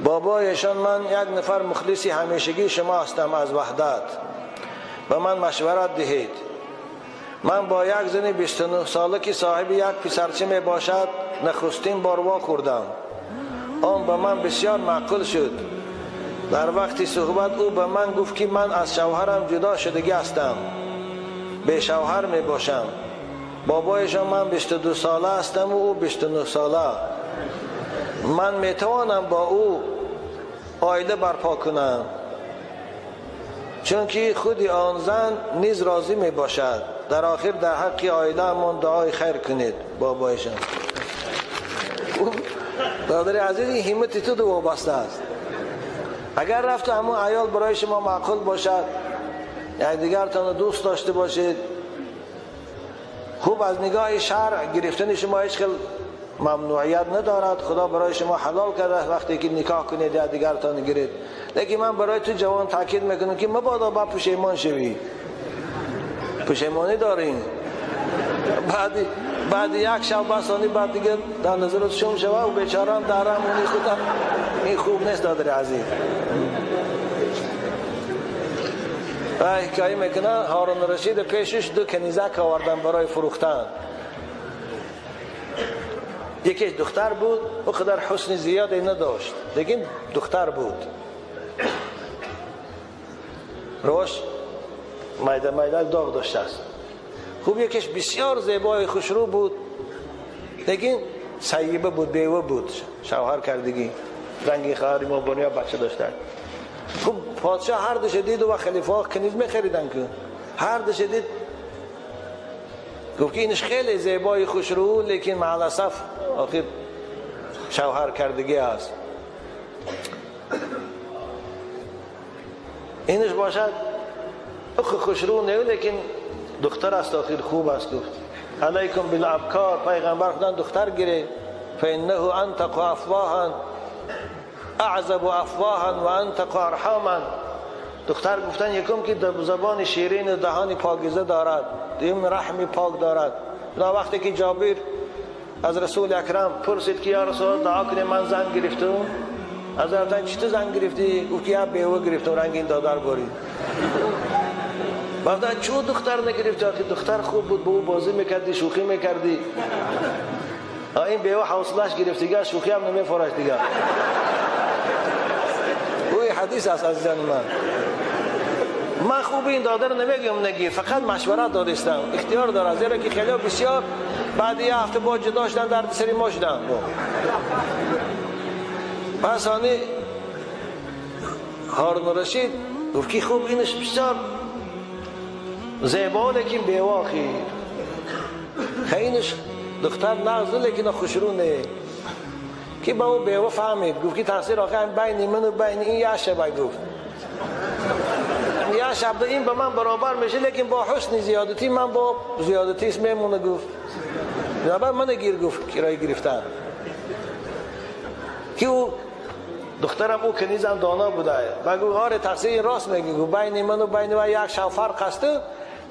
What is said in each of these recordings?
بابایشان من یک نفر مخلصی همیشگی شما هستم از وحدت، به من مشورت دهید. من با یک زن 29 ساله که صاحب یک پسرچه می باشد نخستین بار وا کردم. آن به من بسیار معقول شد. در وقت صحبت او به من گفت که من از شوهرم جدا شدگی هستم، به شوهر می باشم. بابایشان من 22 ساله هستم و او 29 ساله. من می توانم با او عائله برپا کنم، چون که خود آن زن نیز راضی می باشد. در آخر در حق عائله من دعای خیر کنید. بابایشان برادر عزیز، همت تو دو وابسته است. اگر رفت همون عیال برای شما معقول باشد، یک دیگرتان دوست داشته باشید، خوب از نگاه شرع گرفتن شما هیچ خیل ممنوعیت ندارد. خدا برای شما حلال کرده وقتی که نکاح کنید یا دیگرتان گیرید. لیکن من برای تو جوان تاکید میکنم که مبادا با پشیمان شوی. پشیمانی دارین بعد یک شب بسانی بعد دیگه در نظرت شم شوه و بیچاران درمونی خودم. این خوب نیست دادر عزیز. حکایه میکنه هارون رشید پیشش دو کنیزک آوردن برای فروختن. یکیش دختر بود، او قدر حسن زیادی نداشت، لیکن دختر بود، روش میده داغ داشته است. خوب یکیش بسیار زیبای خوشرو بود، لیکن سیبه بود، بیوه بود، شوهر کردگی، رنگی خواهری مبانیا بچه داشتن. خوب پادشاه هر دو شدید و خلیفه ها کنیز میخریدن که هر دو شدید گفت که اینش خیلی زیبای خوشرو، لیکن معلصف آخر شوهر کردگی است. اینش باشد خوشرو نه، لیکن دختر است آخر خوب است. گفت علیکم بالابکار، پیغمبر خدا دختر گیره، فانه انتق افواها اعذب افواها و انتق ارحاما. دختر گفتن یکم که زبان شیرین و دهان پاکیزه دارد، دیم رحم پاک دارد. وقتی که جابر از رسول اکرم پرسید که یا رسول دعا کنه من زن گرفتم، از رفتن چی تو زن گرفتی؟ او که یا بیوه گرفتم رنگین دادر بارید. بعد چون دختر نگرفتی؟ آخه دختر خوب بود، با او بازی میکردی، شوخی میکردی. این بیوه حوصلش گرفت دیگه، شوخی هم نمیفرش دیگه. اوی حدیث است عزیزان من خوب این داده رو نمیگم نگیر، فقط مشورت دادستم، اختیار داره، زیرا که خیلی بسیار بعد یه هفته با جدا شدن درد سری ما شدن. پس آنی هارون رشید گفت که خوب اینش بسیار زیبا، لیکن بیواخی خیلیش دختر نغزه لیکن خوشرونه. که با او بیوا فهمید، گفت که تاثیر آخر بین من و بین این یه شبه، گفت یه شب این به من برابر میشه، لیکن با حسن زیادتی من با زیادتیش میمونه. گفت برابر من گیر، گفت کرای گرفتن. که او دخترم او کنیزم دانا بوده، بگو آره تقصیر راست میگی، گفت بین من و بین و یک شب فرق هست،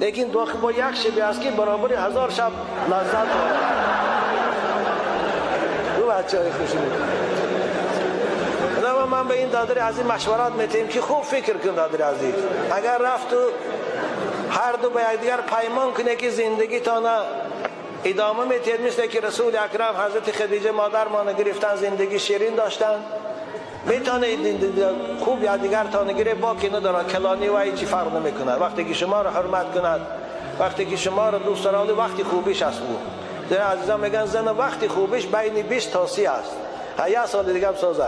لیکن داخل با یک شبی است که برابر 1000 شب لذت داره. او بچه های خوشی بود. من به این دادر عزیز مشورت میتیم که خوب فکر کن دادر عزیز. اگر رفت و هر دو به یک دیگر پیمان کنه که زندگی تانا ادامه میتید، مثل که رسول اکرم حضرت خدیجه مادر ما گرفتن زندگی شیرین داشتن، میتونه خوب یا دیگر تانه گیره باقی نداره، کلانی و هیچی فرق نمیکنه. وقتی که شما رو حرمت کند، وقتی که شما رو دوست داره، وقتی خوبیش است. او در عزیزان میگن زن وقتی خوبیش بین 20 تا 30 است، یه سال دیگه هم سازه.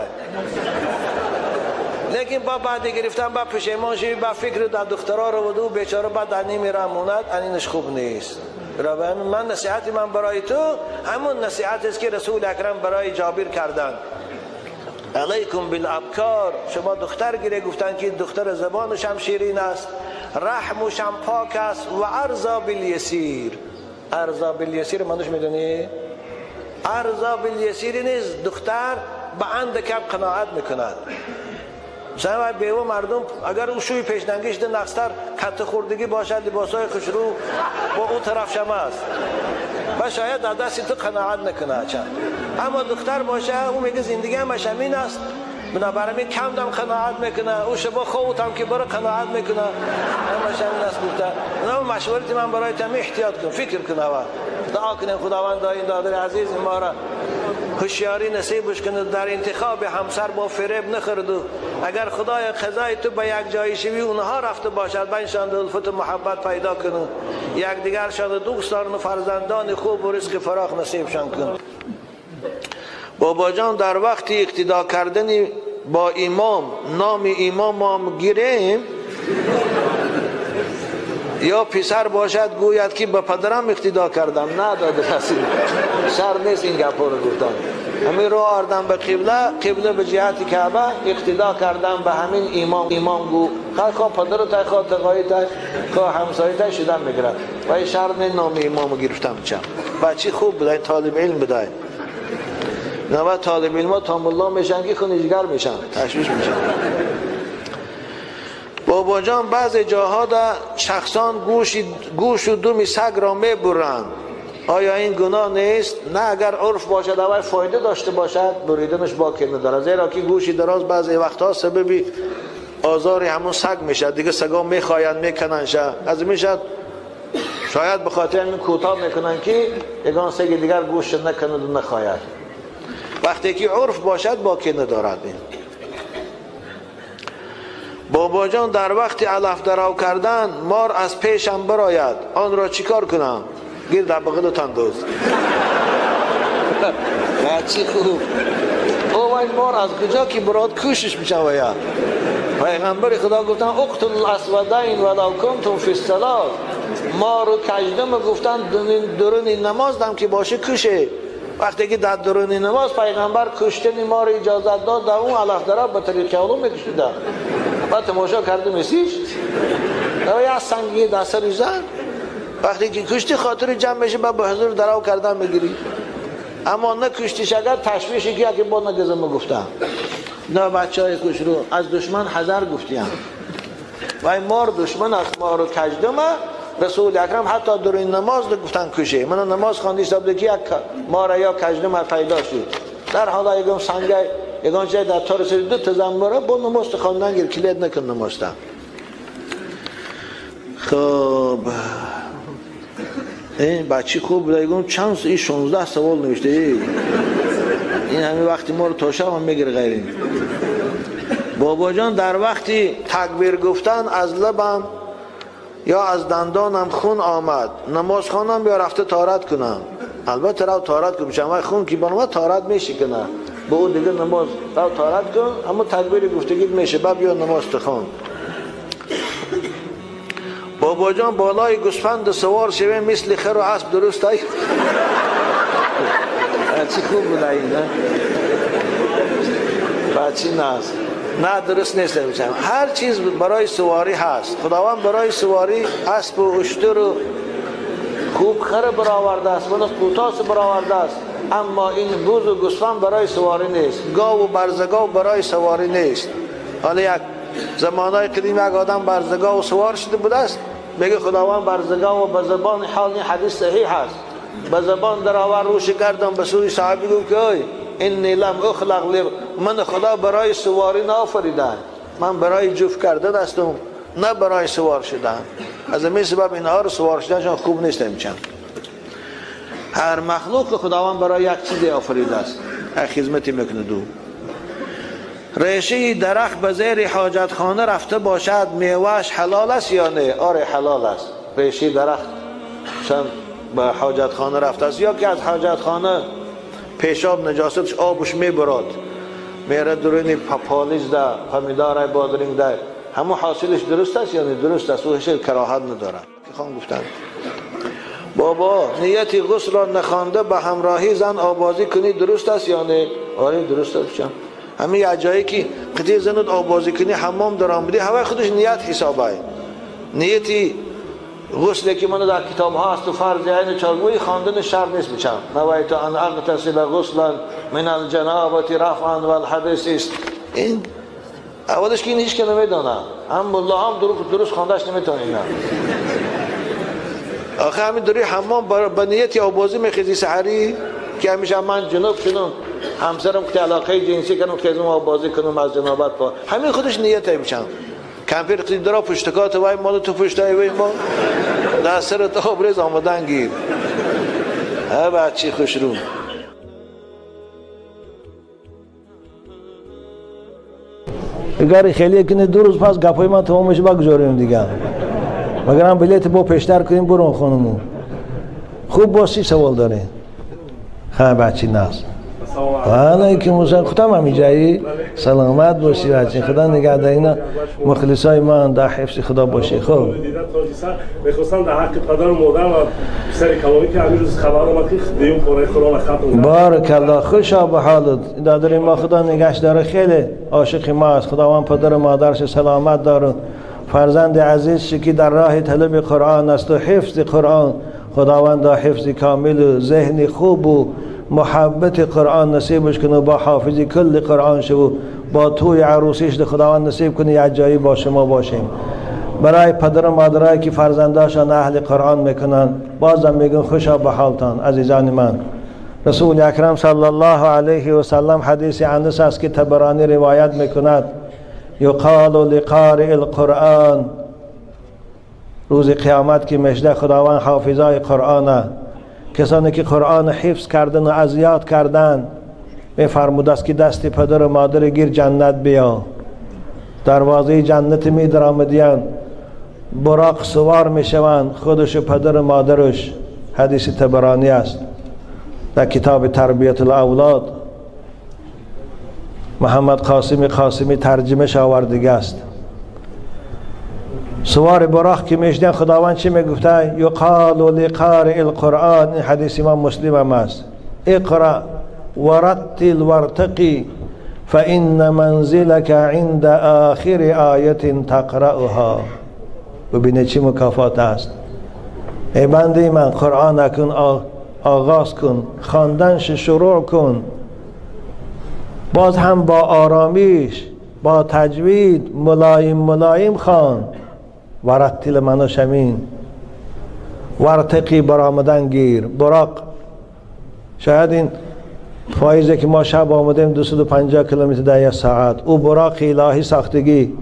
لیکن با بعد گرفتن با پشیمان شوی، با فکر در دخترها رو ودو بیچاره بعد در نمیره موند، اینش خوب نیست. من نصیحت من برای تو همون نصیحت است که رسول اکرم برای جابر کردن. علیکم بالابکار، شما دختر گیره، گفتن که دختر زبانش هم شیرین است، رحمش هم پاک است و ارزا بالیسیر. ارزا بالیسیر معنیش میدونی؟ ارزا بالیسیر نیست، دختر به اند کم قناعت میکند. مثلا بیوه مردم اگر او شوی پیشنگیش ده نقصتر کت خوردگی باشد، لباسای خوشرو با او طرف شما است و شاید در دست تو قناعت نکنه چند. اما دختر باشه او میگه زندگی همش همین است، بنابراین کم دم قناعت میکنه، او شبا خوت هم که برای قناعت میکنه. همش همین است گفته. اونم مشورتی من برای تمی احتیاط کن، فکر کن و دعا کنیم خداوند این دادر عزیز ما را هوشیاری نصیبش کنه، در انتخاب همسر با فریب نخورد. اگر خدای قضای تو به یک جایی شوی اونها رفته باشد، بینشان الفت و محبت پیدا کنه، یک دیگر شد دوست دارن و فرزندان خوب و رزق فراخ نصیبشان کن. بابا جان در وقت اقتدا کردن با امام نام امام هم گیریم یا پسر باشد گوید که به پدرم اقتدا کردم، نه داده کسی شر نیست این گپا رو گفتم. همین رو آردم به قبله به جهت کعبه اقتدا کردم به همین امام گو خواه پدر تا خواه تقایی تا خواه همسایی تا شدن میگرد و این شر نیست نام امام گرفتم. چم بچه خوب بدای طالب علم بدای نه طالب علم ها تام الله میشن که خونیجگر میشن تشویش میشن. بابا جان بعضی جاها دا شخصان گوش و دم سگ را میبرند، آیا این گناه نیست؟ نه اگر عرف باشد اول فایده داشته باشد بریدنش باکی نداره، زیرا که گوشی دراز بعضی وقتها سببی آزار همون سگ میشه، دیگه سگا میخواین میکنن از میشد شاید به خاطر همین کوتاه میکنن که یگان سگ دیگر گوش نکند و نخواید. وقتی که عرف باشد باکی ندارد. بابا جان در وقت علف درو کردن مار از پیشم براید، آن را چیکار کنم؟ گیر در بغلتان دوز. چی خوب. او این مار از کجا که براد کوشش میشه ویا. پیغمبر خدا گفتن اقتل الاسودین ولو کنتم فی الصلاه. مار و کژدم گفتن درون نماز دم که باشه کشه. وقتی که در درون نماز پیغمبر کشتن مار اجازت داد، در اون علف درو به طریق علوم میکشیده. بعد تماشا کرده میسیش دوی از سنگی دست ریزن، وقتی که کشتی خاطر جمع میشه به حضور درو کردن میگیری، اما نه کشتیش اگر تشویشی که یکی با نگزم گفتم نه بچه های کش رو از دشمن حذر گفتیم و این مار دشمن است. مار و کژدمه رسول اکرم حتی در این نماز گفتن کشه. من نماز خواندی شب که یک مار یا کژدمه پیدا شد در حالا یکم سنگه یگان جای در طور سری دو تا زنباره با نماز خواندن گیر کلید نکن نمازتن. خب این بچه خوب بوده یگم چند این 16 سوال نوشته این همین وقتی ما رو توشا هم میگیر غیرین. بابا جان در وقتی تکبیر گفتن از لبم یا از دندانم خون آمد، نماز خوانم یا رفته طهارت کنم؟ البته رو طهارت کنم چون خون که بانواد طهارت میشه کنه با او دیگه نماز رو طهارت کن، اما تکبیر گفتگی میشه بعد یا نماز تخوان. بابا جان بالای گوسفند سوار شوه مثل خر و اسب درست ای؟ چی خوب بوده این نه؟ بچی ناز نه درست نیست نمیشم. هر چیز برای سواری هست. خداوند برای سواری اسب و اشتر و خوب خر برآورده است، بلند کوتاس برآورده است، اما این بوز و گوسفند برای سواری نیست، گاو و برزگاو برای سواری نیست. حالا یک زمانهای قدیم یک آدم برزگاو سوار شده بوده است، میگه خداوند برزگاو به زبان حال این حدیث صحیح است، به زبان در آور روش کردم به سوی صحابی گفت که ای انی لم اخلق من خدا برای سواری نآفریدم، من برای جفت کردن هستم نه برای سوار شدن. از همین سبب اینها رو سوار شدنشان خوب نیست. نمیچن هر مخلوق خداوند برای یک چیزی آفریده است، یک خدمتی میکنه. دو ریشه درخت به زیر حاجت خانه رفته باشد میوهش حلال است یا نه؟ آره حلال است. ریشه درخت چون به حاجت خانه رفته است یا که از حاجت خانه پیشاب نجاستش آبش میبرد میره درونی پالیز ده پمیدار بادرینگ ده، همون حاصلش درست است یا نه؟ درست است. او هیچ کراهت نداره. که خان گفتن بابا نیتی غسل را نخوانده به همراهی زن آبازی کنی درست است یا نه؟ آره درست است. چون همین یه جایی که قضیه زنت آبازی کنی حمام در آمدی هوا خودش نیت حسابه. نیتی غسلی که من در کتاب ها است و فرض عین چارگوی خواندن شرط نیست. میچم نوایت ان اغتسل غسلا من الجنابه رفعا والحدث است. این اولش که این هیچ که نمیدونه، هم الله هم درست خواندش نمیتونه. اینا آخه همین دوری حمام با نیتی آبازی میخیزی سحری که همیشه من جنوب شدم همسرم که علاقه جنسی کنم که از ما بازی کنم از جنابت پا همین خودش نیت میشم کمپیر قید درا پشتکات وای مال تو پشتای وای ما در سر تو آبریز آمدن گیر ها بچی خوش رو اگر خیلی کنه 2 روز پس گپای ما تمام میشه بگذاریم دیگه مگر هم بلیت با پیشتر کنیم برون خانمو خوب باسی سوال داره خیلی بچی ناز علیکم السلام خودم همی جایی سلامت باشی بچی خدا نگهدار اینا مخلصای من در حفظ خدا باشه خب میخواستم در حق پدر و مادر و سر کلامی که همین روز خبر اومد که دیون پاره قرآن ختم بارک الله خوشا به حالت دادر ما خدا نگهش داره خیلی عاشق ما است خداوند پدر و مادرش سلامت داره فرزند عزیز که در راه طلب قرآن است و حفظ قرآن خداوند حفظ کامل و ذهن خوب و محبت قرآن نصیبش کنه با حافظی کل قرآن شو با توی عروسیش ده خداوند نصیب کنه یک جایی با شما باشیم برای پدر و مادرایی که فرزنداشان اهل قرآن میکنن بازم میگن خوشا به حالتان عزیزان من رسول اکرم صلی الله علیه و سلم حدیث انس است که طبرانی روایت میکند یقال لقارئ القرآن روز قیامت که مژده خداوند حافظای قرآن کسانی که قرآن حفظ کردن و اذیت کردن میفرمود است که دست پدر و مادر گیر جنت بیا دروازه جنت می درآمدیان براق سوار می شوند خودش و پدر و مادرش حدیث طبرانی است در کتاب تربیت الاولاد محمد قاسمی ترجمه آورده است سوار براق که میشدن خداوند چی میگفته یقال لقارئ القرآن این حدیث امام مسلم هم است اقرأ ورتل وارتقی فإن منزلك عند آخر آیه تقرأها ببینید چی مکافات است ای بنده من قرآن اکن آغاز کن خواندنش شروع کن باز هم با آرامیش با تجوید ملایم خوان ورتل منوش همین ورتقی برآمدن گیر براق شاید این فایزه که ما شب آمدیم 250 کیلومتر در 1 ساعت او براق الهی ساختگی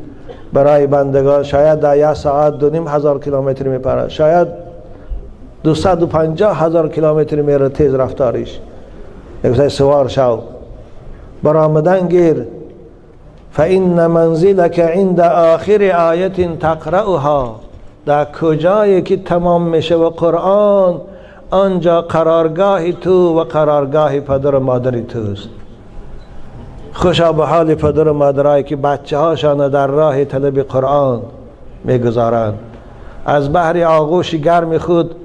برای بندگان شاید در 1 ساعت 2,500 کیلومتر میپره شاید 250,000 کیلومتر میره تیز رفتاریش یک سوار شو برآمدن گیر فإن منزلك عند آخر آیه تقرأها در کجایی که تمام میشه و قرآن آنجا قرارگاه تو و قرارگاه پدر و مادر توست خوشا به حال پدر و مادرایی که بچه هاشان در راه طلب قرآن میگذارند از بحر آغوش گرم خود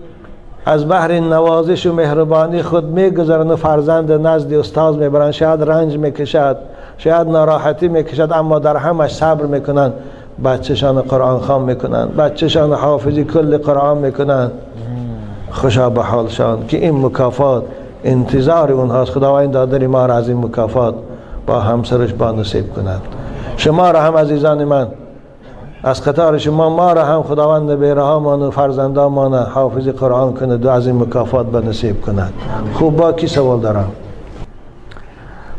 از بحر نوازش و مهربانی خود میگذارند و فرزند نزد استاد میبرند شاید رنج میکشد شاید ناراحتی میکشد اما در همش صبر میکنن بچه‌شان قرآن خوان میکنن بچه‌شان حافظی کل قرآن میکنن خوشا به حالشان که این مکافات انتظار اونهاست خداوند دادر ما را از این مکافات با همسرش با نصیب کند شما را هم عزیزان من از قطار شما ما را هم خداوند بیرهامان و فرزندامان حافظ قرآن کند و از این مکافات به نصیب کند خوب با کی سوال دارم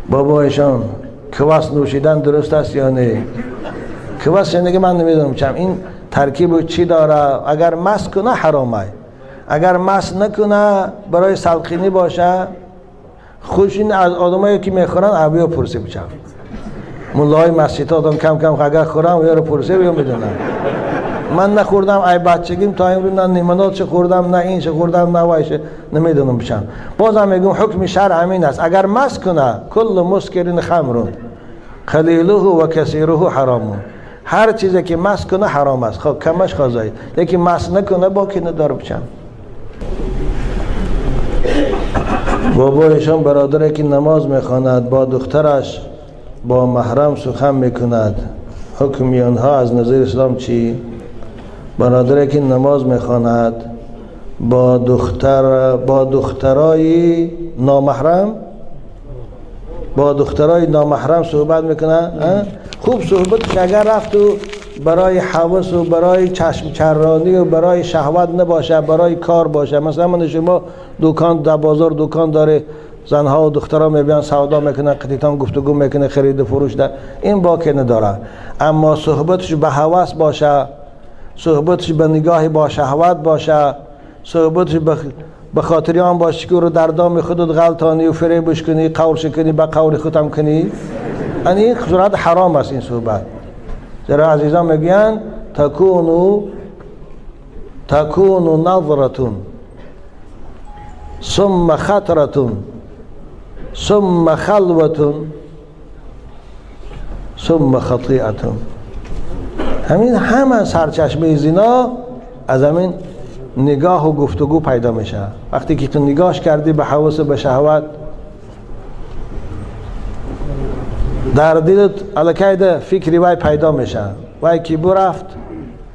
بابایشان کواس نوشیدن درست است یا نه کواس شنیدگی من نمیدونم چم این ترکیب چی داره اگر مست کنه حرامه اگر مست نکنه برای سلقینی باشه خوش این از آدمایی که میخورن عبیا پرسه بچم مولای مسجد آدم کم کم اگر خورم یارو پرسه بیا میدونم من نخوردم ای بچگیم تا امروز نه نیمنات چه خوردم نه این چه خوردم نه وایشه نمیدونم بچم بازم میگم حکم شرع همین است اگر مست کنه کل مسکرین خمرون قلیله و کثیره حرام هر چیزی که مست کنه حرام است خب کمش قضایی لیکن مست نکنه با کی نداره بچم بابایشان برادری که نماز میخواند با دخترش با محرم سخن میکند حکم آنها از نظر اسلام چی؟ برادری که نماز میخواند با دخترای نامحرم صحبت میکنه خوب صحبت اگر رفت و برای حوث و برای چشم چرانی و برای شهوت نباشه برای کار باشه مثلا من شما دکان در بازار دکان داره زنها و دخترها میبیان سودا میکنن، قطیتان گفتگو میکنه، خرید و فروش ده، این باکی نداره. اما صحبتش به هوس باشه، صحبتش به نگاه با شهوت باشه، صحبتش به خاطر آن باشه که رو در دام خودت غلطانی و فریبش کنی، قولش کنی، به قول ختم کنی، این صورت حرام است این صحبت. زیرا عزیزان میگن تکونو نظرتون ثم خطرتون ثم خلوتون ثم خطیئتون. همین همه سرچشمه زنا از همین نگاه و گفتگو پیدا میشه. وقتی که تو نگاهش کردی به هوس به شهوت، در دلت الکایده فکری وای پیدا میشه، وای کی برفت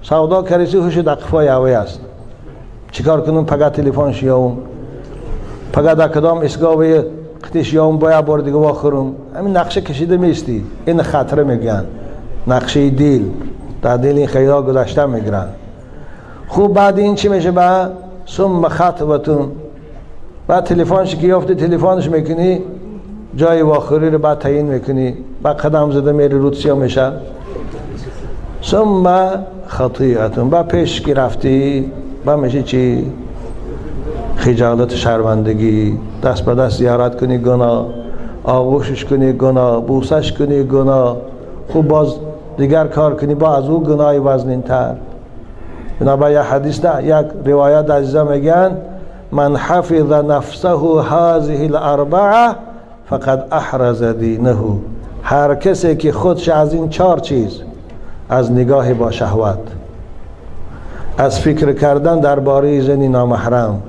سودا کردی هوش دقفای اوی است، چیکار کنم؟ پگه تلفنش یاوم، پگه در کدام اسگاوی قتیش یاوم باید بار دیگه واخرم. همین نقشه کشیده میستی، این خطره میگن، نقشه دل، در دل این خیرها گذاشته میگرن. خوب بعد این چی میشه؟ با ثم خطبتون، بعد تلفنش که یافتی تلفنش میکنی، جای واخری رو بعد تعیین میکنی، بعد قدم زده میری روتسیا میشه. ثم خطیئتون، بعد پیش که رفتی بعد میشه چی؟ خجالت شرمندگی، دست به دست زیارت کنی گناه، آغوشش کنی گناه، بوسش کنی گناه، خوب باز دیگر کار کنی با از او گناهی وزنین تر. بنابراین یک حدیث ده، یک روایت عزیزا میگن من حفظ نفسه هذه الاربعه فقد احرز دینه. هر کسی که خودش از این 4 چیز، از نگاه با شهوت، از فکر کردن درباره زنی نامحرم،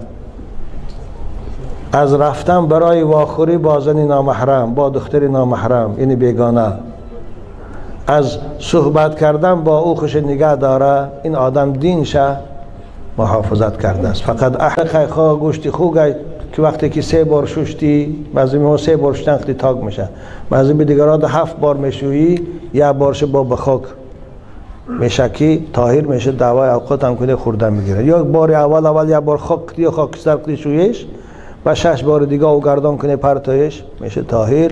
از رفتن برای واخوری با زنی نامحرم، با دختری نامحرم یعنی بیگانه، از صحبت کردن با او خوش نگاه داره، این آدم دینشه محافظت کرده است. فقط احرق خواه گوشتی خوگه که وقتی که 3 بار شوشتی، بعضی میگن 3 بار شوشتن خیلی تاک میشه، بعضی به دیگران 7 بار میشویی، 1 بارش با بخاک میشه که طاهر میشه، دعوای اوقات هم کنه خوردن میگیره. یا بار اول 1 بار خاک یا خاکستر کنی شویش و 6 بار دیگه او گردان کنه پرتایش، میشه طاهر،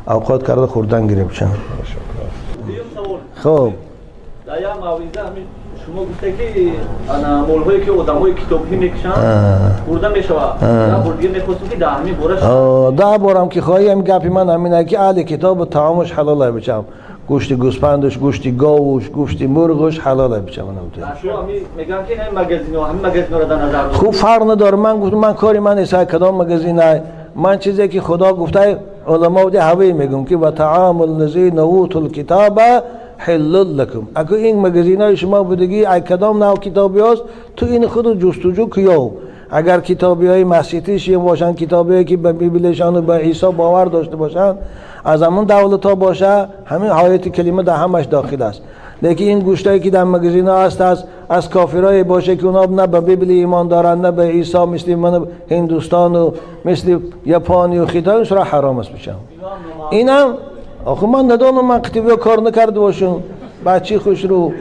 اوقات کرده خوردن گیره بچن. خب در یک موعظه همین شما گفته که انا مولهایی که آدمای کتابی میکشن خورده میشوه، یا بار دیگه میخواستم که 10 بارش 10 بارم که خواهی هم گپی من همینه که اهل کتاب طعامش حلاله بچم، گوشت گوسفندش، گوشت گاوش، گوشت مرغش حلاله بچم. شما میگن که همین مگزینا رو در نظر خوب فرق نداره. من گفتم من کاری من نیست کدام مگزین نه، من چیزی که خدا گفته علما ده هوی میگم که و طعام الذین اوتوا الکتاب حل لکم. اگه این مگزینای شما بودگی ای کدام نوع کتابی هست تو این خود جستجو کیو. اگر کتابی های مسیحیش باشن، کتابی هایی که به بیبلشان و به عیسی باور داشته باشن، از همون دولت ها باشه، همین آیت کلمه در همش داخل است. لیکن این گوشتایی که در مگزین ها هست از کافرای باشه که اونا نه به بیبل ایمان دارن نه به عیسی، مثل من هندوستان و مثل یپانی و خیتای سرا حرام است بشم. اینم آخه من ندانم، من کتابی کار نکرده باشم، بچی خوش رو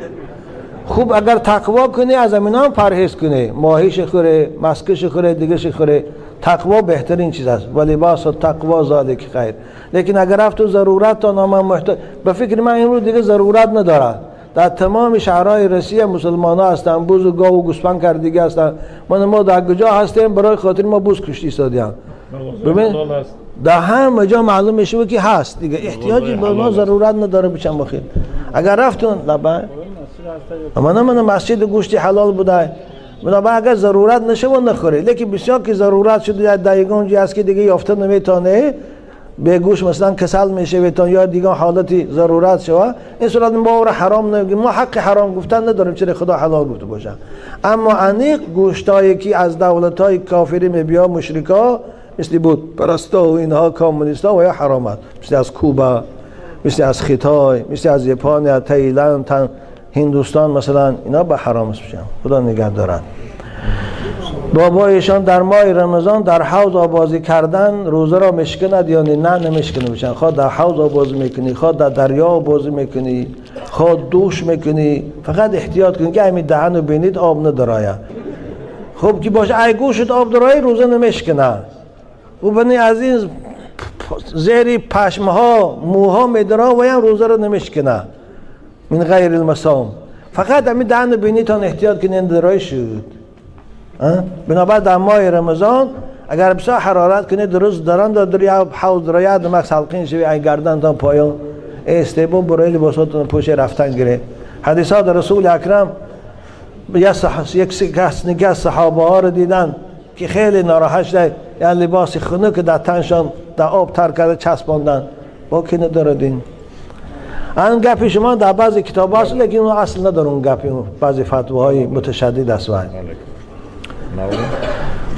خوب اگر تقوا کنی از همین هم پرهیز کنی، ماهیش خوره، مسکش خوره، دیگهش خوره، تقوا بهترین چیز است. ولی باس تقوا ذالک خیر. لیکن اگر رفت تو ضرورت تا نام محتاج، به فکر من این رو دیگه ضرورت نداره. در تمام شهرهای روسیه مسلمان ها هستن، بوز و گاو و گوسفند کردگی هستن. ما در کجا هستیم برای خاطر ما بوز کشتی سادیم. ببین در همه جا معلوم میشه که هست دیگه، احتیاجی به ما ضرورت نداره بچن بخیر. اگر رفتون لبا من مسجد گوشتی حلال بوده، بنابراین اگر ضرورت نشه و نخوره. لیکن بسیار که ضرورت شده دایگان جی است که دیگه یافته نمیتونه، به گوش مثلا کسل میشه ویتون یا دیگه حالتی ضرورت شوه، این صورت ما رو حرام نمیگیم، ما حق حرام گفتن نداریم، چرا خدا حلال گفته باشه. اما انیق گوشتایی که از دولت‌های کافری میبیا، مشرکا مثل بود پرستا و اینها کمونیستا و یا حرامت، مثل از کوبا، مثل از خیتای، مثل از یپان، تایلند، هندوستان مثلا، اینا به حرام میشن. خدا نگه دارن. بابایشان در ماه رمضان در حوض آبازی کردن روزه را مشکند یا نه نمیشکنه بشن. خواه در حوض آبازی میکنی، خواه در دریا آبازی میکنی، خواه دوش میکنی، فقط احتیاط کنی که همین دهن و بینید آب ندارایه. خب که باشه ای گوشت آب درایی روزه نمیشکنه. و بنی از این زیر پشمها موها میدرا و هم روزه رو نمیشکنه من غیر المصام. فقط همین دهن بینیتان احتیاط کنین درای شد. بنابر در ماه رمضان اگر بسیار حرارت کنید درست دران در یا حوض درایت دمک سلقین شوی این گردن تا پایان استیبو برای لباساتون پوش رفتن گره. حدیثات رسول اکرم یک کس صحابه ها رو دیدن که خیلی ناراحت شده، یعنی لباس خنک در تنشان در آب تر کرده چسباندن. با که نداردین این گپی شما در بعضی کتاب هست، لیکن اون اصل نداره. اون گپی بعضی فتواهای متشدد است.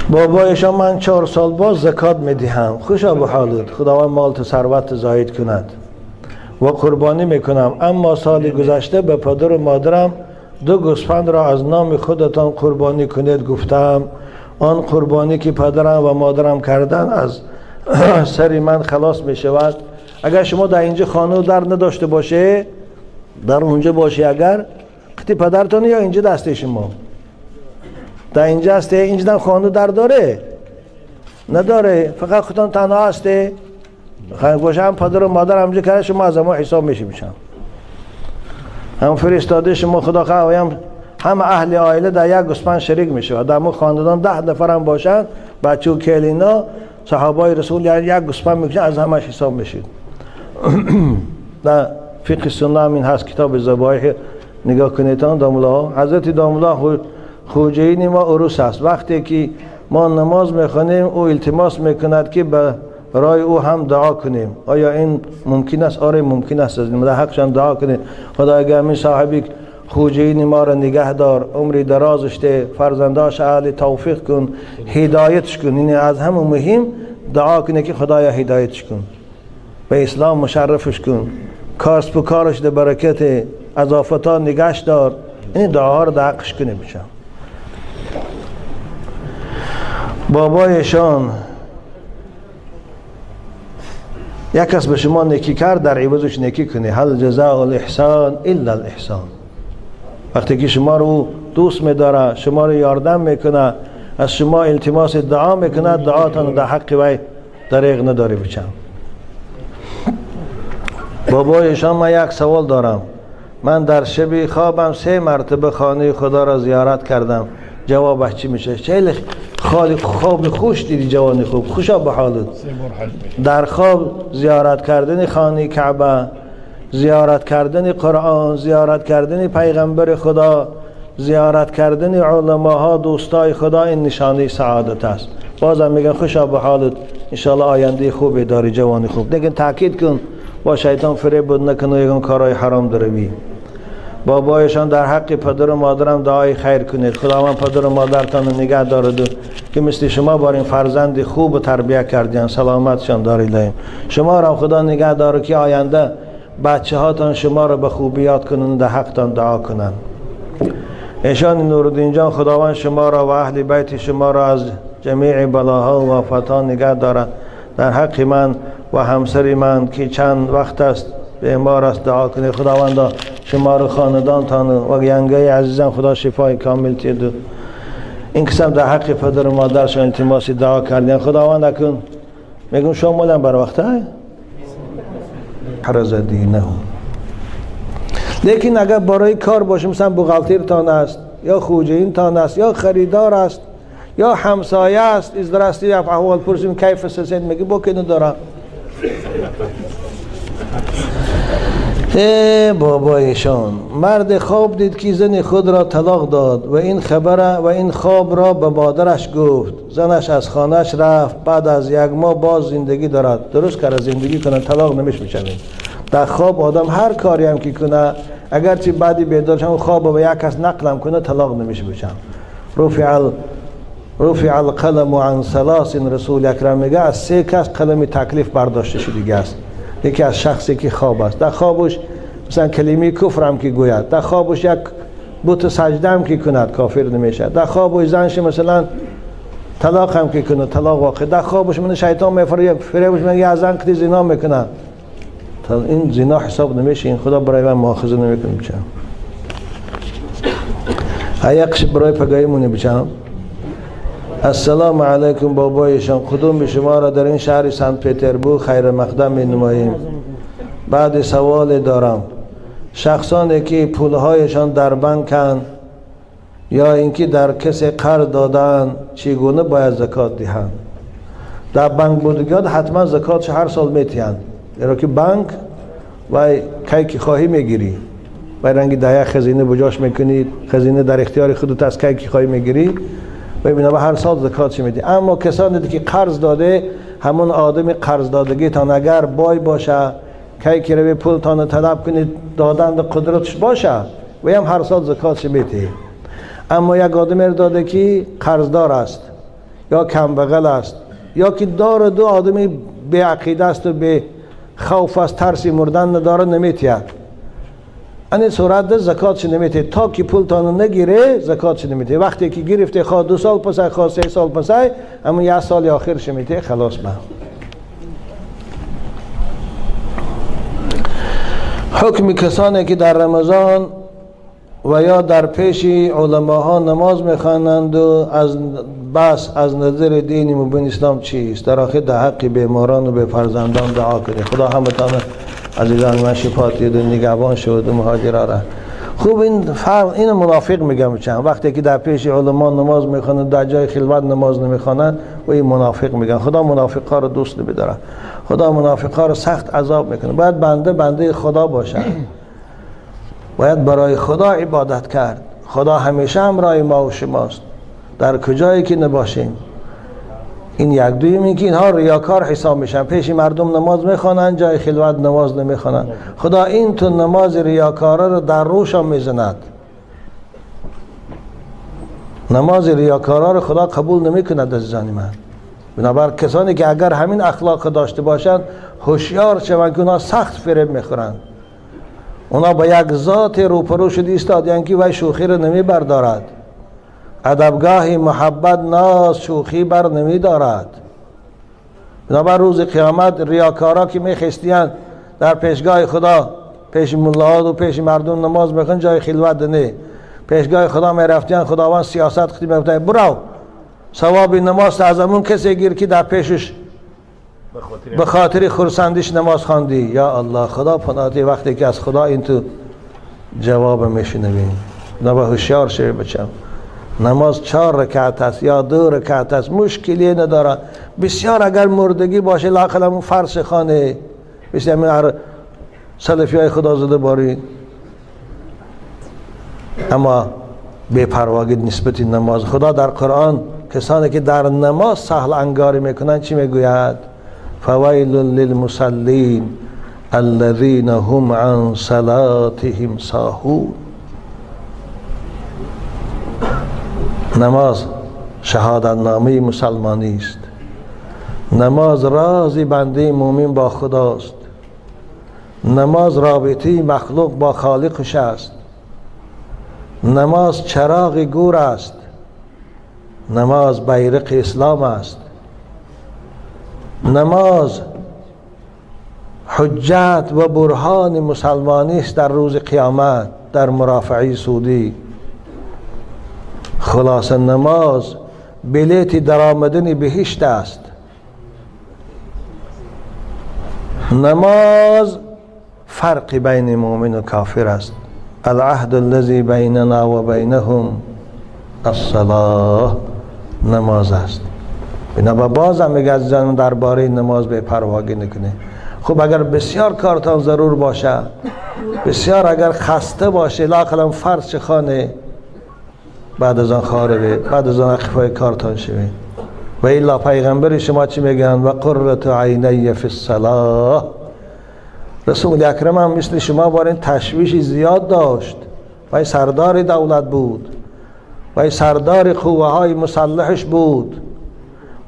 بابایشان من 4 سال باز زکات میدهم. خوشا به حالت، خداوند مال تو ثروت زاید کند و قربانی میکنم. اما سال گذشته به پدر و مادرم 2 گوسفند را از نام خودتان قربانی کنید گفتم. آن قربانی که پدرم و مادرم کردن از سر من خلاص می شود. اگر شما در اینجا خانه در نداشته باشه، در اونجا باشه، اگر قطی پدرتان یا اینجا دسته شما در اینجا هسته، اینجا خانه در داره نداره، فقط خودتان تنها هسته باشه. هم پدر و مادر همجا کرده شما از ما حساب میشه میشن. هم فرستاده شما خدا خواهیم هم اهل عائله در یک گوسفند شریک میشه و در مو خاندان 10 نفر هم باشن، بچه و کلینا صحابه رسول یعنی یک گوسفند میکشن از همش حساب میشید. در فقه سنت این هست کتاب ذبایح نگاه کنیدان داملا حضرت داملا خوجین ما عروس است. وقتی که ما نماز میخونیم او التماس میکند که برای او هم دعا کنیم. آیا این ممکن است؟ آره ممکن است. از در حقشان دعا کنیم. خدا اگر می صاحبی خوجین ما را نگه دار، عمری درازش ده، فرزنداش اهل توفیق کن، هدایتش کن. این از همون مهم دعا کنه که خدایا هدایتش کن، به اسلام مشرفش کن، کارش کارش ده برکت، از آفتا نگهش دار. این دعاها رو در حقش کنه بشم. بابایشان یک کس به شما نیکی کرد در عوضش نیکی کنی. هل جزاء الاحسان الا الاحسان. وقتی که شما رو دوست می‌داره، شما رو یاردم میکنه، از شما التماس دعا میکنه، دعاتان در حق وی دریغ نداری بچم. بابایشان من یک سوال دارم. من در شب خوابم 3 مرتبه خانه خدا را زیارت کردم. جوابش چی میشه؟ خیلی خواب خوش دیدی جوانی خوب. خوشا به حالت. در خواب زیارت کردن خانه کعبه، زیارت کردن قرآن، زیارت کردن پیغمبر خدا، زیارت کردن علماها، دوستای خدا، این نشانه سعادت است. بازم میگن خوشا به حالت، انشاءالله آینده خوبی داری جوانی خوب. لیکن تاکید کن با شیطان فریب بود نکن و یکم کارهای حرام دروی. بابایشان در حق پدر و مادرم دعای خیر کنید. خداوند پدر و مادرتان نگه دارد که مثل شما بار این فرزند خوب و تربیت کردین، سلامتشان دارید. شما را خدا نگه داره که آینده بچه هاتان شما را به خوبی یاد کنند، در حقتان دعا کنند. ایشان نورالدین جان خداوند شما را و اهل بیت شما را از جمیع بلاها و آفاتان نگه دارد. در حق من و همسر من که چند وقت است بیمار است دعا کنید. خداوند شما رو، خاندانتان و ینگای عزیزان خدا شفای کامل تید. این قسم در حق پدر و مادرشان التماس دعا کردین. خداوند اکن میگم شما مولم بر وقت های حرز دینه. لیکن اگر برای کار باشه، مثلا بغلطیر تان است یا خوجین تان است یا خریدار است یا همسایه است، از درستی احوال پرسیم کیف سسید میگه با که ندارم. بابایشان مرد خواب دید که زن خود را طلاق داد و این خواب را به مادرش گفت. زنش از خانهش رفت. بعد از 1 ماه باز زندگی دارد. درست کرده زندگی کنه، طلاق نمیشه میشوید. در خواب آدم هر کاری هم که کنه، اگرچه بعدی بیدار شد خواب به یک کس نقلم کنه، طلاق نمیشه بشم. رفع القلم عن 3 رسول اکرم میگه از 3 کس قلم تکلیف برداشته شده است. یکی از شخصی که خواب است، در خوابش مثلا کلمه کفر هم که گوید، در خوابش یک بت سجده هم که کند کافر نمیشه، در خوابش زنش مثلا طلاق هم که کنه طلاق واقع، در خوابش من شیطان میفریبش میگه از زن که زنا میکنه، این زنا حساب نمیشه. این خدا برای من مؤاخذه نمیکنه. بچم هیقش برای پگاهی مونه بچم السلام علیکم بابایشان، کدوم شما را در این شهر سنت پتربورگ خیر مقدم می نماییم. بعد سوال دارم، شخصانی که پولهایشان در بانکند یا اینکه در کسی قرض دادن چگونه باید زکات دهند؟ در بانک بودگان حتما زکاتش هر سال میتیند، یعنی که بانک و کی که خواهی میگیری و رنگ دایه خزینه بجاش میکنید، خزینه در اختیار خودت از کی که خواهی میگیری و بنا هر سال زکاتش میدی. اما کسانی که قرض داده، همون آدم قرض دادگی تان اگر بای باشه، کی که روی پول تان طلب کنید دادن قدرتش باشه و هم هر سال زکاتش میدی. اما یک آدم داده که قرضدار است یا کمبغل است یا که دار دو آدمی به عقیده است و به خوف از ترس مردن نداره، نمیتید. این صورت زکاتش نمیتید تا که پول تانو نگیره، زکاتش نمیتید. وقتی که گرفته خواه 2 سال پس، خواه 3 سال پس، اما 1 سال آخرش میتید، خلاص با. حکم کسانی که در رمضان و یا در پیش علماها نماز میخوانند و از نظر دین مبین اسلام چیست؟ در آخر در حق بیماران و به فرزندان دعا کنید. خدا همتان عزیزان من شفات دید و نگهبان شد و مهاجرا را. خوب این فرق، این منافق میگم چند وقتی که در پیش علما نماز میخوانند در جای خلوت نماز نمیخوانند و این منافق میگن. خدا منافقا رو دوست نمیداره، خدا منافقا رو سخت عذاب میکنه. باید بنده خدا باشه، باید برای خدا عبادت کرد. خدا همیشه همراه ما و شماست در کجایی که نباشیم. این یک دویمی که اینها ریاکار حساب میشن، پیش مردم نماز میخوانن، جای خلوت نماز نمیخوانن. خدا این تو نماز ریاکاره رو در روشان میزند. نماز ریاکاره رو خدا قبول نمیکند عزیزان من. بنابر کسانی که اگر همین اخلاق داشته باشند هوشیار شوند که اونا سخت فریب میخورند. اونا با یک ذات روپرو شده ایستادند که وی شوخی رو نمی بردارد. ادبگاه محبت ناز شوخی بر نمی دارد. بنابر روز قیامت ریاکارا که میخستیند در پیشگاه خدا، پیش ملاها و پیش مردم نماز بخون، جای خلوت نه. پیشگاه خدا میرفتیند، خداوند سیاست خودی میگفتند برو ثواب نماز از همون کسی گیر که در پیشش به خاطر خرسندیش نماز خواندی. یا الله، خدا پناهی وقتی که از خدا این تو جواب میشنویم. نبا هوشیار شوی بچم. نماز 4 رکعت است یا 2 رکعت است، مشکلی نداره. بسیار اگر مردگی باشه لااقل همون فرض خانه بسیار من سلفی های خدا زده باری. اما بی‌پرواگی نسبت نماز. خدا در قرآن کسانی که در نماز سهل انگاری میکنن چی میگوید؟ فویل للمصلین الذین هم عن صلاتهم ساهون. نماز شهادت نامه مسلمانی است. نماز راز بنده مومن با خداست. نماز رابطه مخلوق با خالقش است. نماز چراغ گور است. نماز بیرق اسلام است. نماز حجت و برهان مسلمانی است در روز قیامت، در مرافعه سودی. خلاص نماز بلیت در آمدن بهشت است. نماز فرق بین مؤمن و کافر است. العهد الذي بیننا و بینهم الصلاة. نماز است. بنابراین بازم میگه عزیزان درباره نماز بی‌پرواگی نکنه. خب اگر بسیار کارتان ضرور باشه، بسیار اگر خسته باشه، لااقل فرض خانه بعد از آن خاربه، بعد از آن اخفای کارتان شوید. و الا پیغمبر شما چی میگن؟ و قرة عینی فی الصلاة. رسول اکرم هم مثل شما بار این تشویش زیاد داشت. و سردار دولت بود، و سردار قوه های مسلحش بود،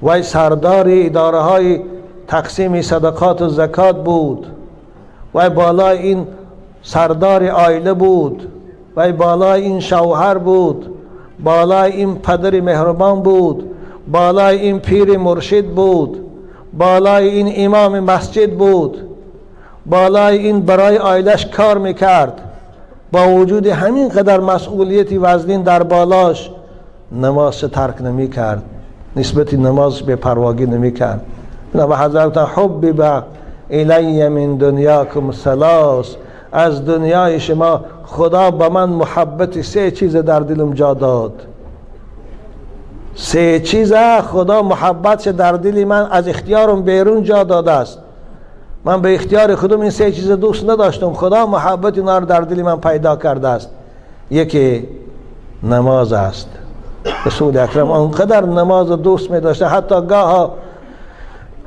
و سردار اداره های تقسیم صدقات و زکات بود، و بالای این سردار عائله بود، و بالای این شوهر بود، بالای این پدر مهربان بود، بالای این پیر مرشد بود، بالای این امام مسجد بود، بالای این برای عائلش کار میکرد. با وجود همین قدر مسئولیتی وزنین در بالاش نماز ترک نمی کرد. نسبت نمازش به پرواگی نمی کرد. و حضرت حبب الی من دنیاکم ثلاث، از دنیای شما خدا به من محبت 3 چیز در دلم جا داد. 3 چیز خدا محبتش در دل من از اختیارم بیرون جا داده است. من به اختیار خودم این 3 چیز دوست نداشتم، خدا محبت اینا رو در دل من پیدا کرده است. یکی نماز است. رسول اکرم آنقدر نماز دوست می داشته، حتی گاه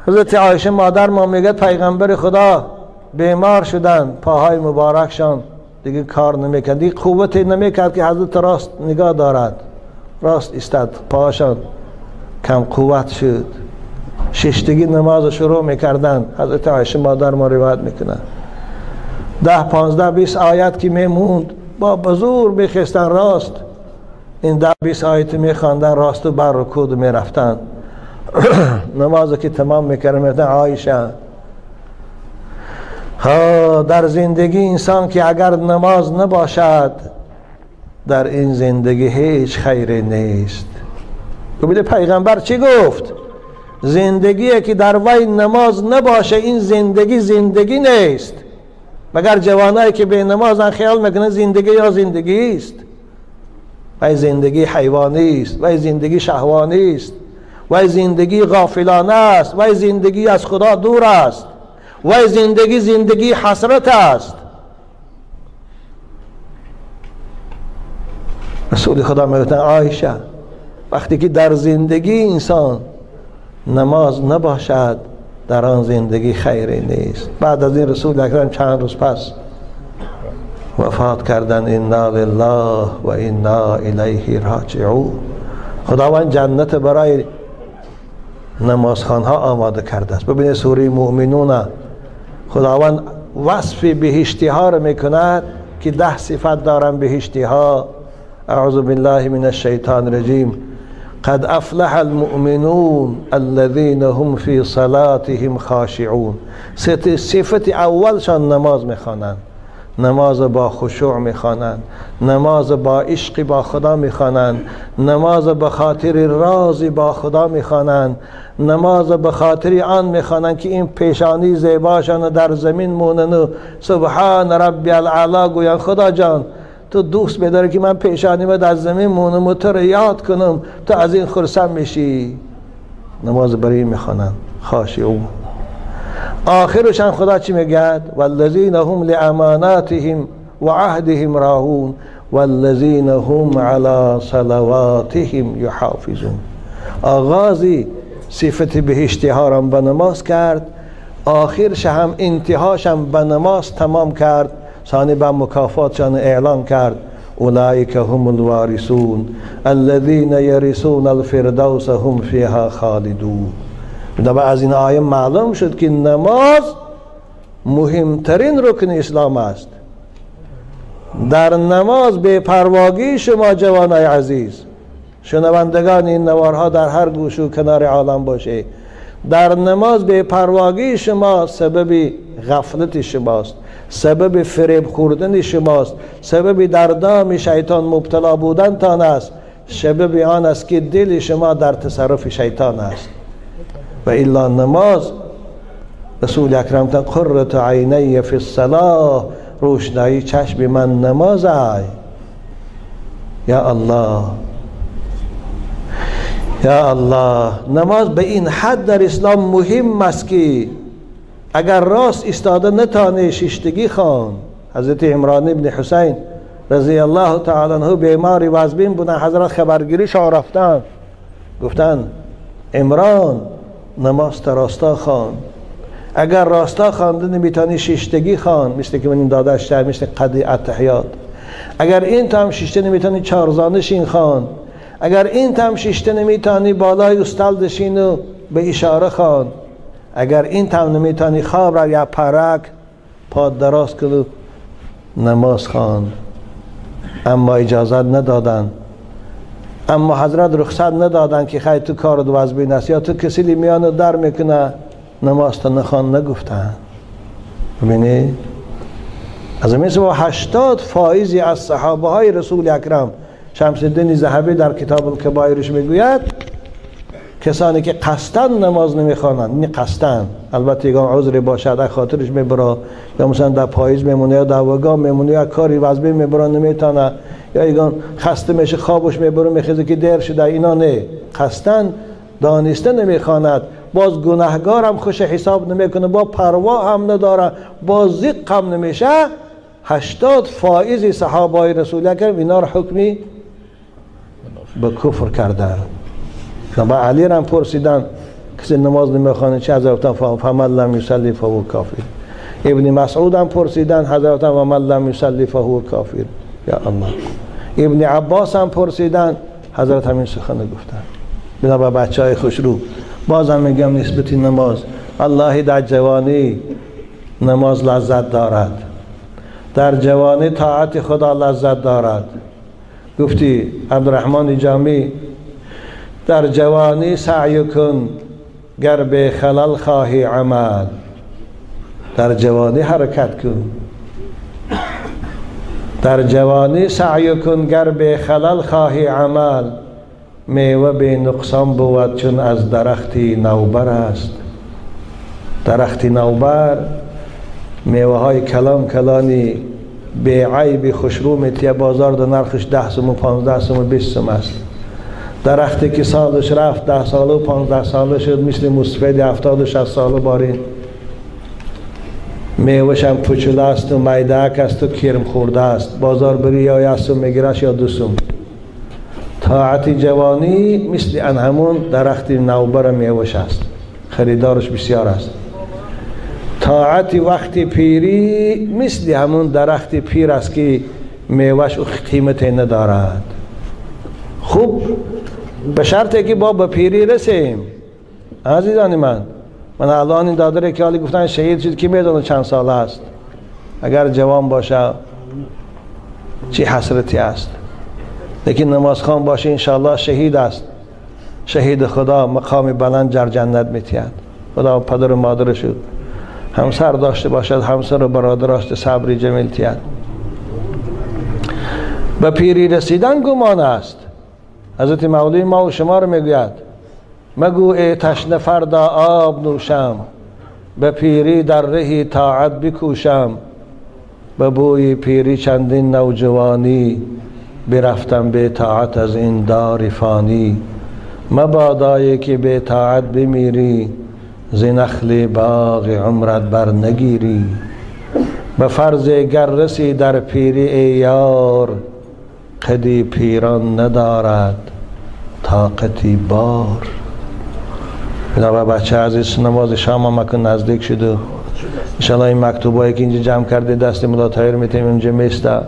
حضرت عایشه مادر ما میگه پیغمبر خدا بیمار شدن، پاهای مبارکشان دیگه کار نمیکرد، دیگه قوتی نمیکرد که حضرت راست نگاه دارد، راست ایستاد، پاهاشان کم قوت شد، ششتگی نماز شروع میکردن. حضرت عایشه مادر ما روایت میکنن 10 15 20 آیت که میموند با بزور میخستن راست، این 10 20 آیت میخواندن راست و بر رکوع میرفتن. نماز که تمام میکردن میگفتن عایشه در زندگی انسان که اگر نماز نباشد در این زندگی هیچ خیری نیست. ببینید پیغمبر چی گفت؟ زندگی که در وی نماز نباشه این زندگی نیست. مگر جوانایی که به نمازن خیال میکنن زندگی یا زندگی است. وی زندگی حیوانی است، وی زندگی شهوانی است، وی زندگی غافلانه است، وی زندگی از خدا دور است، وی زندگی حسرت است. رسول خدا میگوید عایشه وقتی که در زندگی انسان نماز نباشد در آن زندگی خیری نیست. بعد از این رسول اکرم چند روز پس وفات کردن. انا لله و انا الیه راجعون. خداوند جنت برای نمازخوانها آماده کرده است. ببینید سوره مومنون خداوند وصف بهشتی ها را میکند که 10 صفت دارن بهشتی ها. اعوذ بالله من الشیطان الرجیم. قد افلح المؤمنون الذين هم في صلاتهم خاشعون. صفت اولشان نماز میخوانند، نماز با خشوع میخوانند، نماز با عشق با خدا میخوانند، نماز به خاطر راضی با خدا میخوانند، نماز به خاطر آن میخوانند که این پیشانی زیباشان در زمین مونن و سبحان ربی الاعلی گویند خدا جان تو دوست بداری که من پیشانیمه در زمین مونم و تو رو یاد کنم، تو از این خرسم میشی. نماز برای میخوانند خاشعون. آخرشان خدا چی میگه؟ والذین هم لاماناتهم و عهدهم راعون والذین هم علی صلواتهم یحافظون. آغازی صفت بهشتی ها را به نماز کرد، آخرش هم انتهاش هم به نماز تمام کرد. ثانی به مکافاتشان اعلان کرد اولئک هم الوارثون الذین یرثون الفردوس هم فیها خالدون. از این آیه معلوم شد که نماز مهمترین رکن اسلام است. در نماز بے پرواگی شما جوانای عزیز، شنوندگان این نوارها در هر گوش و کنار عالم باشه، در نماز بے پرواگی شما سبب غفلت شماست، سبب فریب خوردن شماست، سبب در دام شیطان مبتلا بودن تان است، سبب آن است که دل شما در تصرف شیطان است. و الا نماز رسول اکرم تا قرة عینی فی الصلاة، روشنایی چشم من نماز ای. یا الله یا الله. نماز به این حد در اسلام مهم است که اگر راست استاده نتانه ششتگی خوان. حضرت عمران ابن حسین رضی الله تعالی عنه بیماری وزبین بودن، حضرت خبرگیری شان رفتن گفتن عمران نماز تا راستا خوان، اگر راستا خوانده نمیتونی ششتگی خوان، مثل که من این داداش شهر مثل قدی التحیات. اگر این تا هم ششته نمیتونی چارزانشین خوان، اگر این تا هم ششته نمیتونی بالای استلدشین و به اشاره خوان، اگر این تا هم نمیتونی خواب را یا پرک پاد دراز کنو نماز خوان. اما اجازت ندادن، اما حضرت رخصت ندادن که خیلی تو کار دو وزبین است یا تو کسی لی میانو در میکنه نماز تا نخوان نگفتن. ببینید از مثل با 80 فائزی از صحابه های رسول اکرم، شمس الدین ذهبی در کتاب الکبائرش میگوید کسانی که قصدن نماز نمیخوانند، این قصدن، البته یگان عذری باشد از خاطرش میبره، یا مثلا در پاییز میمونه یا در وگاه میمونه یا کاری وظیفه میبره نمیتونه، یا یگان خسته میشه خوابش میبره میخیزه که دیر شده، اینا نه. قصدن دانسته نمیخواند، باز گناهگار هم خوش حساب نمیکنه، با پروا هم نداره، با زیق هم نمیشه. 80 فائز صحابه رسول اکرم اینا را حکمی به کفر کردن. با علی هم پرسیدن کسی نماز نمیخوانه چه؟ حضرت فمن لم یصلی فهو کافر. ابن مسعود هم پرسیدن حضرت فمن لم یصلی فهو کافر. یا الله. ابن عباس هم پرسیدن حضرت همین سخن گفتن. بنا با بچهای خوشرو بازم میگم نسبت نماز، الله در جوانی نماز لذت دارد، در جوانی طاعت خدا لذت دارد. گفتی عبدالرحمن جامی در جوانی سعی کن گر به خلل خواهی عمل، در جوانی حرکت کن، در جوانی سعی کن گر به خلل خواهی عمل، میوه به نقصان بود چون از درختی نوبر است. درختی نوبر میوه های کلان کلانی به عیب خوشرو میتیه، بازار در نرخش 10 سوم 15 سوم 20 سوم است. درختی که سالش رفت 10 ساله و 15 ساله شد مثل موسفید 70 و 60 ساله بارین، میوهش هم پوچوله است و میدک است و کرم خورده است، بازار بری یا 1 سوم میگیرش یا 2 سوم. طاعت جوانی مثل ان همون درخت نوبر میوهش است، خریدارش بسیار است. طاعت وقت پیری مثل همون درخت پیر است که میوهش قیمت ندارد. خوب به شرطی که با به پیری رسیم. عزیزان من الان این دادره که حالی گفتن شهید شد که میدونه چند ساله است، اگر جوان باشه چی حسرتی است. لیکن نمازخوان باشه انشاءالله شهید است، شهید خدا مقام بلند در جنت میتید. خدا پدر و مادر شد، همسر داشته باشد، همسر و برادر داشته، صبری جمیل تید. به پیری رسیدن گمان است. حضرت مولوی ما و شما رو میگوید مگو ای تشنه فردا آب نوشم، به پیری در رهی طاعت بکوشم، به بوی پیری چندین نوجوانی، برفتم به طاعت از این دار فانی. مبادایی که به طاعت بمیری، ز نخل باغ عمرت بر نگیری. به فرض گر رسی در پیری ای یار، قدی پیران ندارد طاقتی بار. بنابرای بچه عزیز نماز شام هم مکن نزدیک شده، انشاءالله این مکتوبایی که اینجا جمع کرده دست ملا طاهر میتیم اینجا میسته.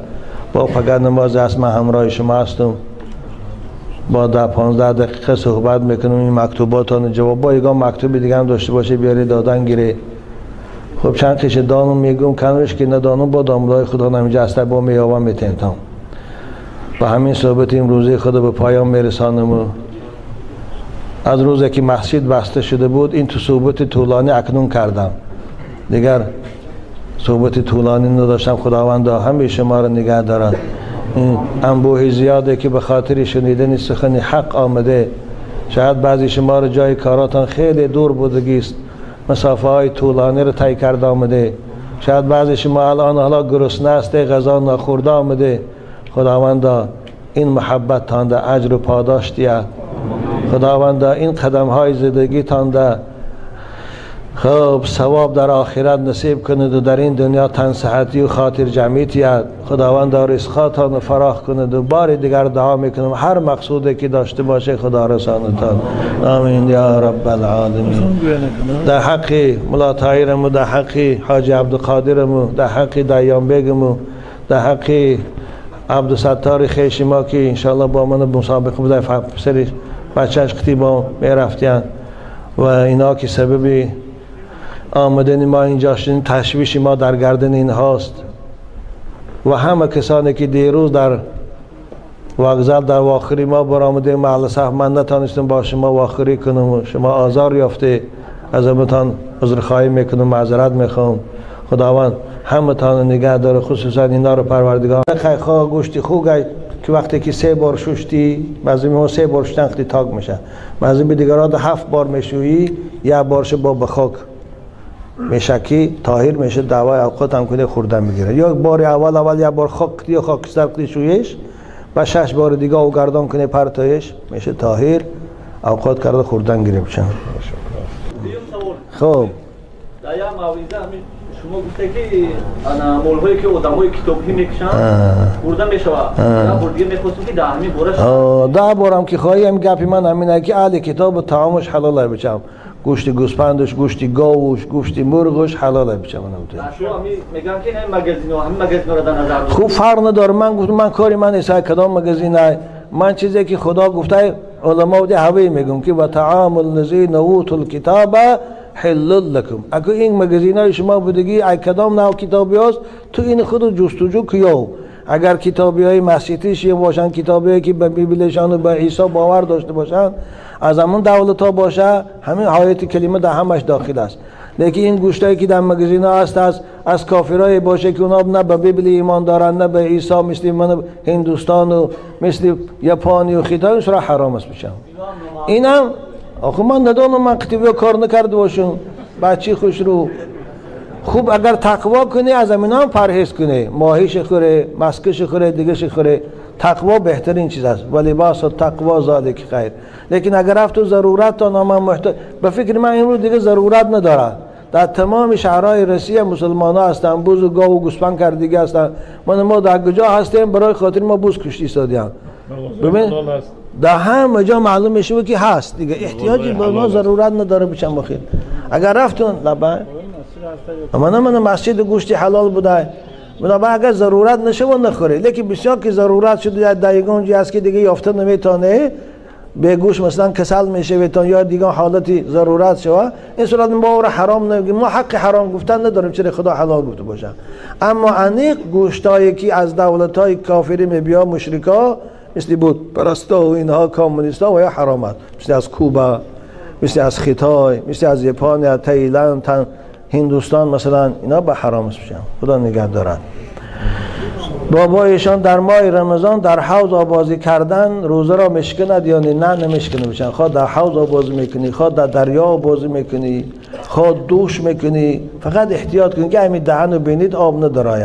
با فقط نماز است من همراه شما هستم، با 10-15 دقیقه صحبت میکنم. این مکتوباتان جواب با یگان مکتوب دیگه هم داشته باشه بیاری دادن گیره. خب چند کشه دانم میگم کنوش که ندانم با داملای خدا نمیجه هسته با میابا میتینتم. و همین صحبت امروزی خدا به پایان میرسانم. از روزی که مسجد بسته شده بود این تو صحبت طولانی اکنون کردم، دیگر صحبت طولانی نداشتم. خداوند همه شما را نگه دارد. این انبوه زیاده که به خاطر شنیدن سخن حق آمده، شاید بعضی شما را جای کاراتان خیلی دور بودگیست، مسافه های طولانی را طی کرده آمده. شاید بعضی شما الان حالا گرسنه است، غذا نخورده آمده. خداوند این محبت تان ده اجر و پاداش دید. خداوند این قدم های زندگی تان ده خب ثواب در آخرت نصیب کند و در این دنیا تن صحتی و خاطر جمعیت. خداوند رزقاتان فراخ کند و بار دیگر دعا میکنم هر مقصودی که داشته باشه خدا رسانتان. آمین یا رب العالمین. در حق ملا طاهرم، در حق حاج عبدالقادرم، در حق دیان بیگم، در حق عبدالستار خیش ما که انشاءالله با من مسابقه بوده سری بچهش خطی با میرفتین و اینا که سبب آمدن ما اینجا شدن، تشویش ما در گردن این هاست. و همه کسانی که دیروز در وغزل در واخری ما برآمده محل صحب من نتانستم با شما واخری کنم، شما آزار یافته، از همتان عذرخواهی میکنم، معذرت میخوام. خداوند همتان نگه داره، خصوصا اینا رو پروردگار خیخواه گوشتی خوگای که وقتی که 3 بار شوشتی بعضی میگن 3 بار شوشتن خیلی تاک میشه، بعضی به دیگران 7 بار میشویی یا بارش با بخاک میشه که طاهر میشه، دعوای اوقات هم کنه خوردن میگیره. یا بار اول یا بار خاک یا خاکستر کنی شویش و 6 بار دیگه او گردان کنه پرتایش میشه طاهر، اوقات کرده خوردن گیره بشن. خب در یا موعظه همین شما گفته که انا مولهایی که آدمای کتابی میکشن خوردن میشه یا بردیه میخواستم که دهمی بارش 10 بارم که خواهی هم گپی من همینه که اهل کتاب طعامش حلاله بچم، گوشت گوسفندش، گوشت گاوش، گوشت مرغش حلاله بچم. شما میگن که این مگزینو همین مگزینو رو در نظر خوب فرق نداره. من گفتم من کاری من نیست کدام مگزین ای، من چیزی که خدا گفته علما ده هوی میگم که و طعام الذین اوتوا الکتاب حل لكم. اگه این مگزینای شما بودگی ای کدام نوع کتابی هست تو این خود جستجو کیو. اگر کتابی های مسیحیش باشن، کتابی هایی که به بیبلشان و به عیسی باور داشته باشن، از همون دولت ها باشه همین آیت کلمه در همش داخل است. لیکن این گوشتایی که در مگزین ها هست از کافرای باشه که اونا نه به بیبل ایمان دارن نه به عیسی، مثل من هندوستان و مثل یپانی و خیتای سرا حرام است بشم. اینم آخه من ندانم، من کتابی کار نکرده باشم بچی خوش رو خوب اگر تقوا کنی از اینا هم پرهیز کنی، ماهیش خوره، مسکش خوره، دیگه خوره، تقوا بهترین چیز است. و لباس تقوا ذالک خیر. لیکن اگر رفت تو ضرورت تا نام محتاج، به فکر من امروز دیگه ضرورت نداره. در تمام شهرهای روسیه مسلمان ها هستن، بوز و گاو و گوسفند کردگی هستن. ما در کجا هستیم برای خاطر ما بوز کشتی سادیم. ببین در همه جا معلوم میشه که هست دیگه، احتیاجی به ما ضرورت نداره بچم بخیر. اگر رفتون لبا من مسجد گوشتی حلال بوده بنابراین اگر ضرورت نشه و نخوره، لیکن بسیار که ضرورت شده دایگان جی است که دیگه یافته نمیتونه به گوش مثلا کسل میشه بتون یا دیگه حالتی ضرورت شوه، این صورت ما را حرام نمیگیم، ما حق حرام گفتن نداریم چرا خدا حلال گفته باشه. اما انیق گوشتایی که از دولت‌های کافری میبیا مشرکا مثل بود پرستا و اینها کمونیستا و یا حرامت، مثل از کوبا، مثل از خیتای، مثل از یپن، تایلند، هندوستان مثلا، اینا به حرام میشن. خدا نگه دارن. بابایشان در ماه رمضان در حوض آبازی کردن روزه را مشکند یا نه نمیشکنه بشن. خواه در حوض آبازی میکنی، خواه در دریا آبازی میکنی، خواه دوش میکنی، فقط احتیاط کنی که همین دهن و بینید آب ندارای.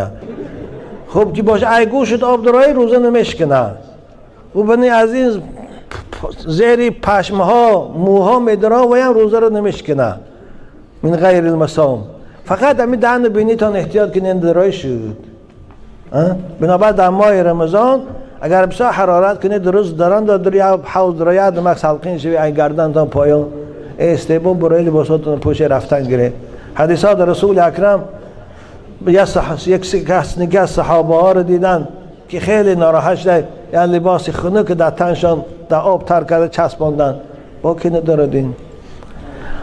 خب که باشه ای گوشت آب درای روزه نمیشکنه. و بنی از این زیر پشمها موها میدرا و هم روزه را نمیشکنه من غیر المسام. فقط همین دهن و بینیتان احتیاط کنین درای شد. بنابراین در ماه رمضان اگر بسیار حرارت کنید روز دران داری حوض درایت مکس حلقین شوی این گردن تا پایان استیبون برای لباساتون پوشه رفتن گیره. حدیثات رسول اکرم یک کس از صحابه ها رو دیدن که خیلی ناراحت شده، یعنی لباس خنک که در تنشان در آب تر کرده چسباندن، با که نداردین.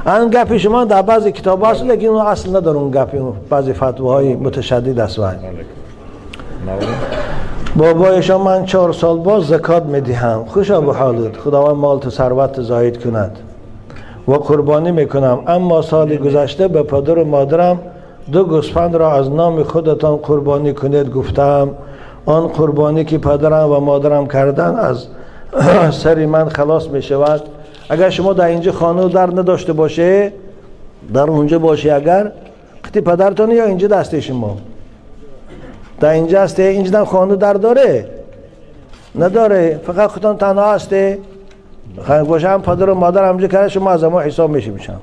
این گپی شما در بعضی کتاب هست لیکن اون اصل نداره، اون گپی بعضی فتواهای متشدد است. بابایشان من 4 سال باز زکات میدهم، خوشا به حالت، خداوند مال تو ثروت زاید کند و قربانی میکنم. اما سال گذشته به پدر و مادرم 2 گوسفند را از نام خودتان قربانی کنید گفتم. آن قربانی که پدرم و مادرم کردن از سری من خلاص می شود. اگر شما در اینجا خانه در نداشته باشه، در اونجا باشه، اگر قطی پدرتان یا اینجا دسته شما در اینجا هسته، اینجا خانه در داره نداره، فقط خودتان تنها هسته باشه، هم پدر و مادر همجا کرده شما از ما حساب میشه میشن.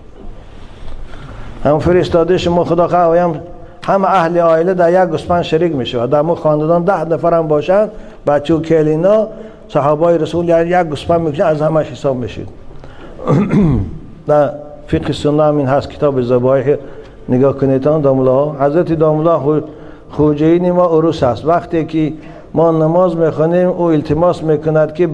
هم فرستاده شما خدا خواهیم هم اهل عائله در یک گوسفند شریک میشه و در ما خاندان 10 نفر هم باشن، بچه و کلینا صحابای رسول یعنی یک گوسفند میکشن، از همش حساب میشید. در فقه سنت این هست کتاب ذبایح نگاه کنیدان داملا حضرت داملا خوجین ما عروس است. وقتی که ما نماز میخونیم او التماس میکند که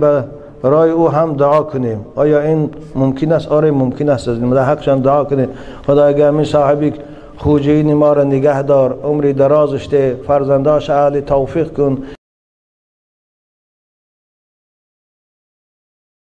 برای او هم دعا کنیم. آیا این ممکن است؟ آره ممکن است. در حقشان دعا کنیم. خدا اگر من صاحبی خوجین ما را نگه دار، عمری درازش ده، فرزنداش اهل توفیق کن.